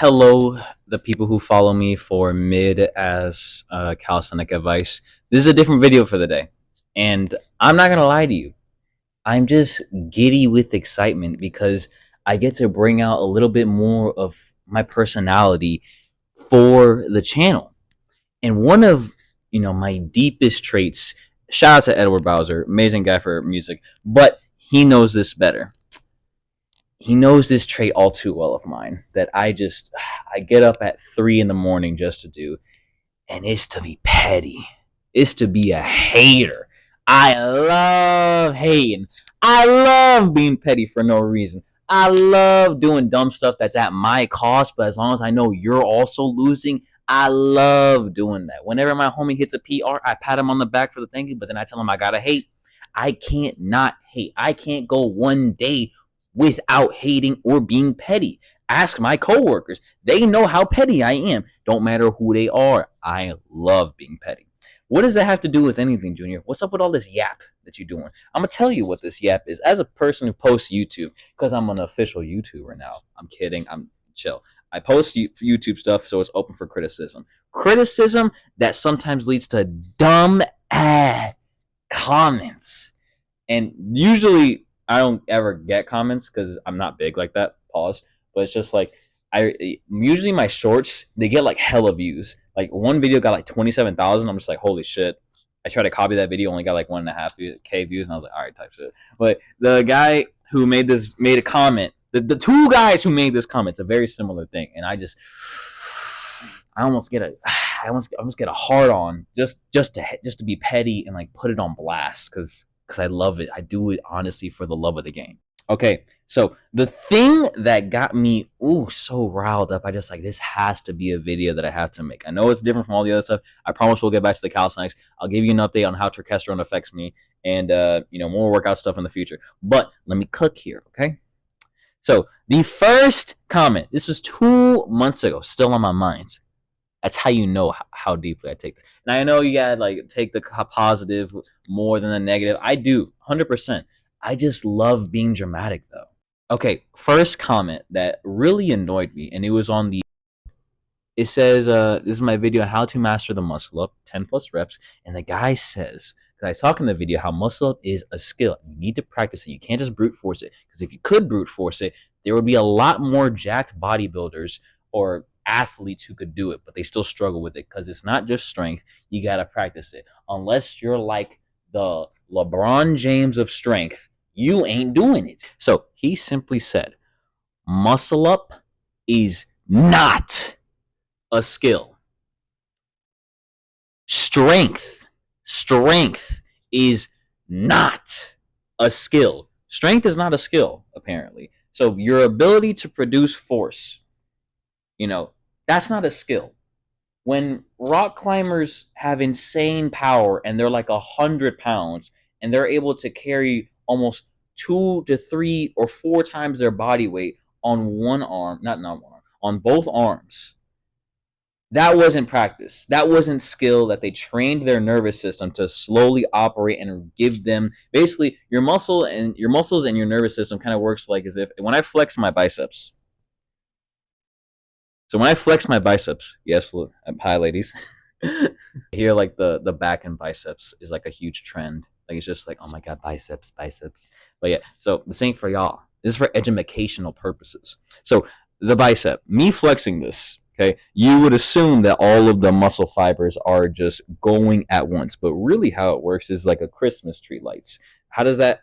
Hello, the people who follow me for mid as calisthenic advice. This is a different video for the day, and I'm not gonna lie to you. I'm just giddy with excitement because I get to bring out a little bit more of my personality for the channel. And one of my deepest traits. Shout out to Edward Bowser, amazing guy for music, but he knows this better. He knows this trait all too well of mine that I get up at 3 in the morning just to do, and it's to be petty. It's to be a hater. I love hating. I love being petty for no reason. I love doing dumb stuff that's at my cost, but as long as I know you're also losing, I love doing that. Whenever my homie hits a PR, I pat him on the back for the thank you, but then I tell him I gotta hate. I can't not hate. I can't go one day without hating or being petty. Ask my coworkers. They know how petty I am. Don't matter who they are. I love being petty. What does that have to do with anything, Junior? What's up with all this yap that you're doing? I'm gonna tell you what this yap is. As a person who posts YouTube, because I'm an official YouTuber now. I'm kidding. I'm chill. I post YouTube stuff, so it's open for criticism. Criticism that sometimes leads to dumb ass comments. And usually I don't ever get comments because I'm not big like that. Pause. But it's just like I usually my shorts they get like hella views. Like one video got like 27,000. I'm just like holy shit. I tried to copy that video, only got like 1.5K views, and I was like, all right, type shit. But the guy who made a comment. The two guys who made this comment, it's a very similar thing, and I almost get a hard on just to be petty and like put it on blast because I love it. I do it honestly for the love of the game. Okay, so the thing that got me so riled up, I just like this has to be a video that I have to make. I know it's different from all the other stuff. I promise we'll get back to the calisthenics. I'll give you an update on how terkesterone affects me and more workout stuff in the future. But let me cook here, okay? So the first comment, this was 2 months ago, still on my mind. That's how you know how deeply I take this. And I know you gotta like take the positive more than the negative. I do, 100%. I just love being dramatic though. Okay, first comment that really annoyed me, and it was on the. It says, "This is my video how to master the muscle up, 10+ reps." And the guy says, because I was talking in the video how muscle up is a skill. You need to practice it. You can't just brute force it. Because if you could brute force it, there would be a lot more jacked bodybuilders or athletes who could do it, but they still struggle with it because it's not just strength. You got to practice it. Unless you're like the LeBron James of strength, you ain't doing it. So he simply said, muscle up is not a skill. Strength is not a skill. Strength is not a skill, apparently. So your ability to produce force, that's not a skill. When rock climbers have insane power and they're like 100 pounds and they're able to carry almost 2 to 3 or 4 times their body weight on one arm, not one arm, on both arms, that wasn't practice. That wasn't skill that they trained their nervous system to slowly operate and give them basically your muscles and your nervous system kind of works like as if when I flex my biceps. So when I flex my biceps, yes, hi ladies. I hear like the back and biceps is like a huge trend. Like it's just like, oh my god, biceps. But yeah, so this ain't for y'all. This is for educational purposes. So the bicep, me flexing this, okay, you would assume that all of the muscle fibers are just going at once, but really how it works is like a Christmas tree lights. How does that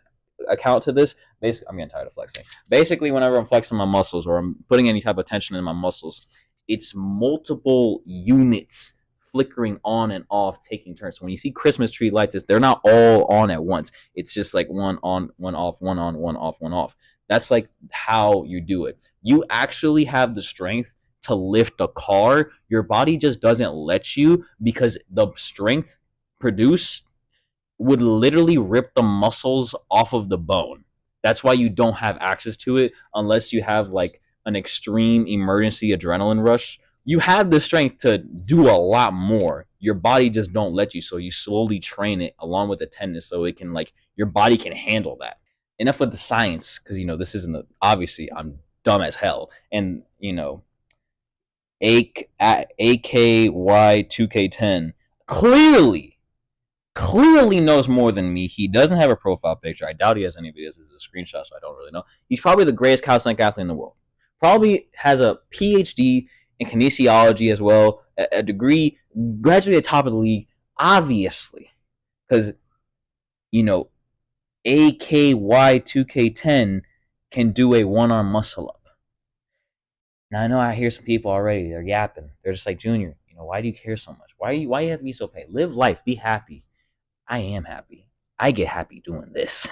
account to this? Basically, I'm getting tired of flexing. Basically, whenever I'm flexing my muscles or I'm putting any type of tension in my muscles, it's multiple units flickering on and off, taking turns. So when you see Christmas tree lights, they're not all on at once. It's just like one on, one off, one on, one off, one off. That's like how you do it. You actually have the strength to lift a car. Your body just doesn't let you because the strength produced would literally rip the muscles off of the bone. That's why you don't have access to it unless you have like an extreme emergency adrenaline rush. You have the strength to do a lot more. Your body just don't let you, so you slowly train it along with the tendon so it can like your body can handle that. Enough with the science, because this isn't obviously I'm dumb as hell, and AKY2K10 clearly knows more than me. He doesn't have a profile picture. I doubt he has any videos. This is a screenshot, so I don't really know. He's probably the greatest calisthenic athlete in the world. Probably has a PhD in kinesiology as well, a degree, graduated top of the league, obviously. Because, you know, AKY2K10 can do a one-arm muscle up. Now, I know I hear some people already. They're yapping. They're just like, Junior, why do you care so much? Why do you have to be so paid? Live life. Be happy. I am happy. I get happy doing this.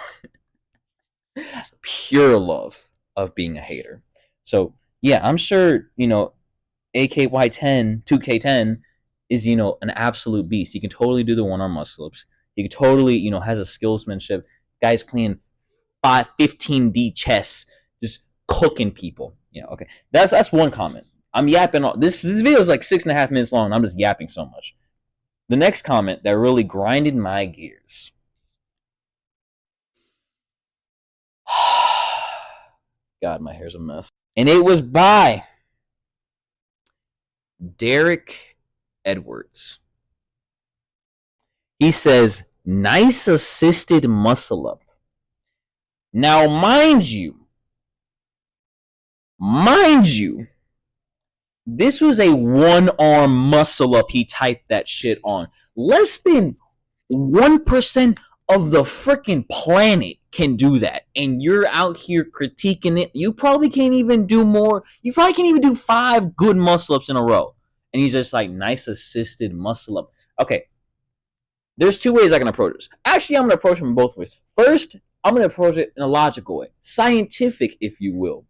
Pure love of being a hater. So, yeah, I'm sure, AKY10, 2K10 is, an absolute beast. He can totally do the one-arm muscle-ups. He can totally, has a skillsmanship. Guys playing 15D chess, just cooking people. Okay. That's one comment. I'm yapping. This video is like 6.5 minutes long. And I'm just yapping so much. The next comment that really grinded my gears. God, my hair's a mess. And it was by Derek Edwards. He says, nice assisted muscle up. Now, mind you, this was a one-arm muscle up he typed that shit on. Less than 1% of the freaking planet can do that. And you're out here critiquing it. You probably can't even do more. You probably can't even do 5 good muscle ups in a row. And he's just like, nice assisted muscle up. Okay. There's 2 ways I can approach this. Actually, I'm going to approach them both ways. First, I'm going to approach it in a logical way. Scientific, if you will.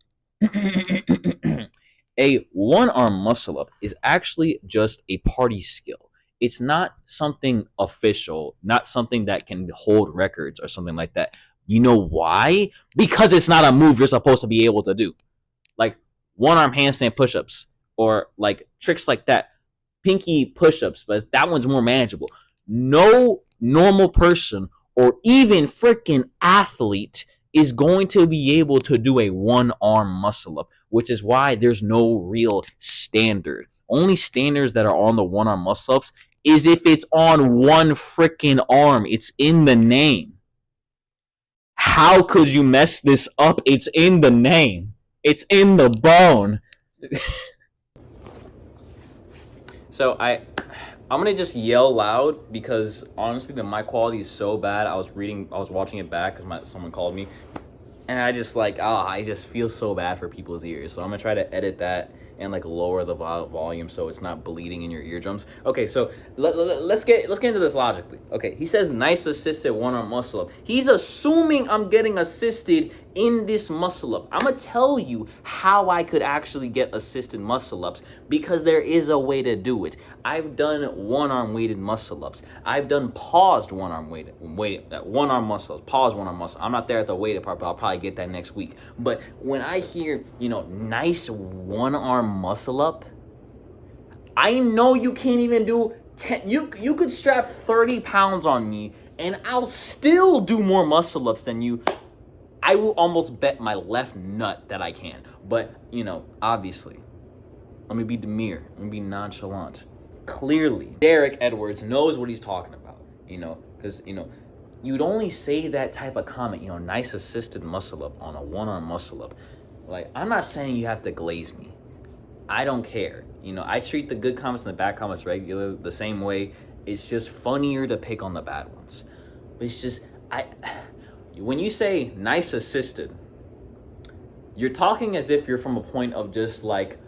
A one-arm muscle up is actually just a party skill. It's not something official, not something that can hold records or something like that. You know why? Because it's not a move you're supposed to be able to do. Like one-arm handstand push-ups or like tricks like that. Pinky push-ups, but that one's more manageable. No normal person or even freaking athlete is going to be able to do a one-arm muscle-up, which is why there's no real standard. Only standards that are on the one-arm muscle-ups is if it's on one freaking arm. It's in the name. How could you mess this up? It's in the name. It's in the bone. So I'm gonna just yell loud because honestly the mic quality is so bad. I was watching it back because someone called me, and I just I just feel so bad for people's ears. So I'm gonna try to edit that and like lower the volume so it's not bleeding in your eardrums. Okay, so let's get into this logically. Okay, he says nice assisted one-arm muscle up. He's assuming I'm getting assisted in this muscle up. I'm gonna tell you how I could actually get assisted muscle ups because there is a way to do it. I've done one-arm weighted muscle ups. I've done paused one-arm weighted one-arm muscle ups, paused one-arm muscle. I'm not there at the weighted part, but I'll probably get that next week. But when I hear nice one-arm muscle up, I know you can't even do 10. You could strap 30 pounds on me and I'll still do more muscle ups than you. I will almost bet my left nut that I can. But, obviously, let me be demure. Let me be nonchalant. Clearly, Derek Edwards knows what he's talking about, because, you'd only say that type of comment, nice assisted muscle up on a one-arm muscle up. Like, I'm not saying you have to glaze me. I don't care. I treat the good comments and the bad comments regularly the same way. It's just funnier to pick on the bad ones. But it's just, when you say nice assisted, you're talking as if you're from a point of just like,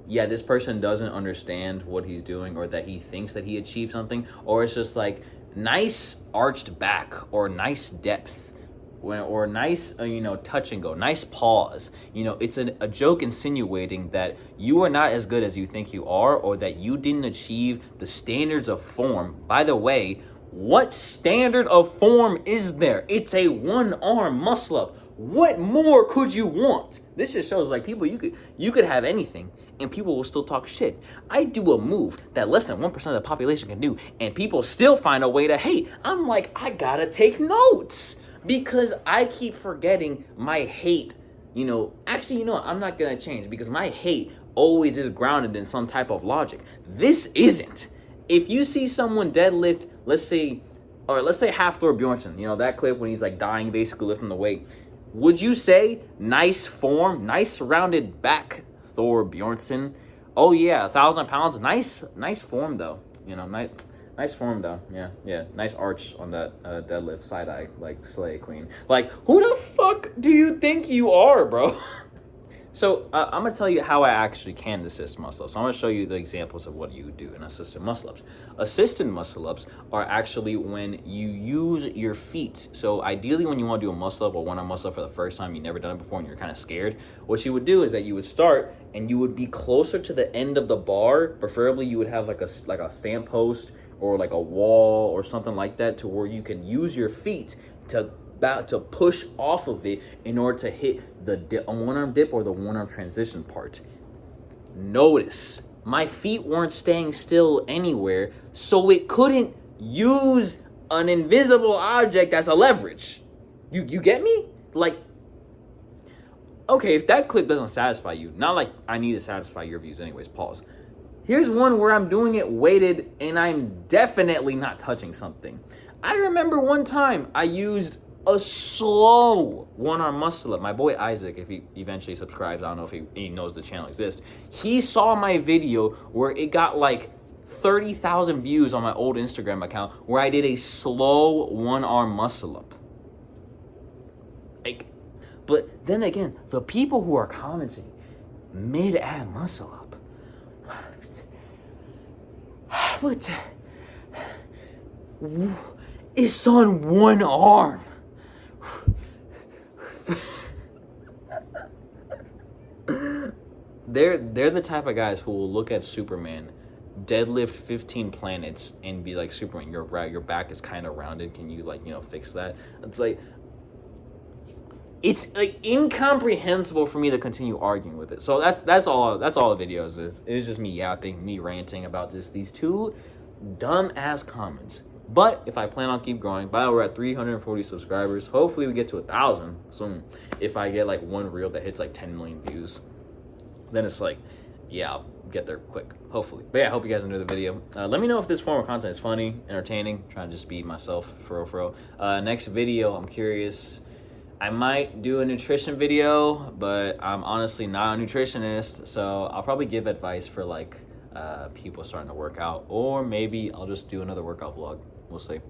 yeah, this person doesn't understand what he's doing or that he thinks that he achieved something. Or it's just like nice arched back or nice depth or nice, touch and go, nice pause. It's a joke insinuating that you are not as good as you think you are or that you didn't achieve the standards of form. By the way, what standard of form is there? It's a one-arm muscle up. What more could you want? This just shows like people, you could have anything and people will still talk shit. I do a move that less than 1% of the population can do and people still find a way to hate. I'm like, I gotta take notes because I keep forgetting my hate. Actually, I'm not gonna change because my hate always is grounded in some type of logic. This isn't. If you see someone deadlift, let's say half Thor Bjornsson, you know, that clip when he's like dying, basically lifting the weight, would you say nice form, nice rounded back Thor Bjornsson? Oh yeah, 1,000 pounds, nice form though. You know, nice form though. Yeah, nice arch on that deadlift, side eye, like Slay Queen. Like, who the fuck do you think you are, bro? So I'm gonna tell you how I actually can assist muscle ups. So I'm gonna show you the examples of what you do in assisted muscle ups. Assisted muscle ups are actually when you use your feet. So ideally, when you want to do a muscle up or one-arm muscle up for the first time, you've never done it before and you're kind of scared, what you would do is that you would start and you would be closer to the end of the bar. Preferably, you would have like a stand post or like a wall or something like that, to where you can use your feet to push off of it in order to hit the one-arm dip or the one-arm transition part. Notice, my feet weren't staying still anywhere, so it couldn't use an invisible object as a leverage. You get me? Like, okay, if that clip doesn't satisfy you, not like I need to satisfy your views anyways, pause. Here's one where I'm doing it weighted and I'm definitely not touching something. I remember one time I used a slow one-arm muscle up. My boy Isaac, if he eventually subscribes, I don't know if he knows the channel exists, he saw my video where it got like 30,000 views on my old Instagram account, where I did a slow one-arm muscle up. Like, but then again, the people who are commenting mid-ab muscle up, what? It's on one arm. They're the type of guys who will look at Superman, deadlift 15 planets, and be like, Superman, your back is kind of rounded. Can you, like, you know, fix that? It's like incomprehensible for me to continue arguing with it. So that's all the videos is. It's just me yapping, me ranting about just these two dumb ass comments. But if I plan on keep growing, by the way, we're at 340 subscribers. Hopefully we get to 1,000 soon. If I get like one reel that hits like 10 million views, then it's like, yeah, I'll get there quick, hopefully. But yeah, I hope you guys enjoyed the video. Let me know if this form of content is funny, entertaining. I'm trying to just be myself, for real. Next video, I'm curious. I might do a nutrition video, but I'm honestly not a nutritionist, so I'll probably give advice for like people starting to work out, or maybe I'll just do another workout vlog. We'll see.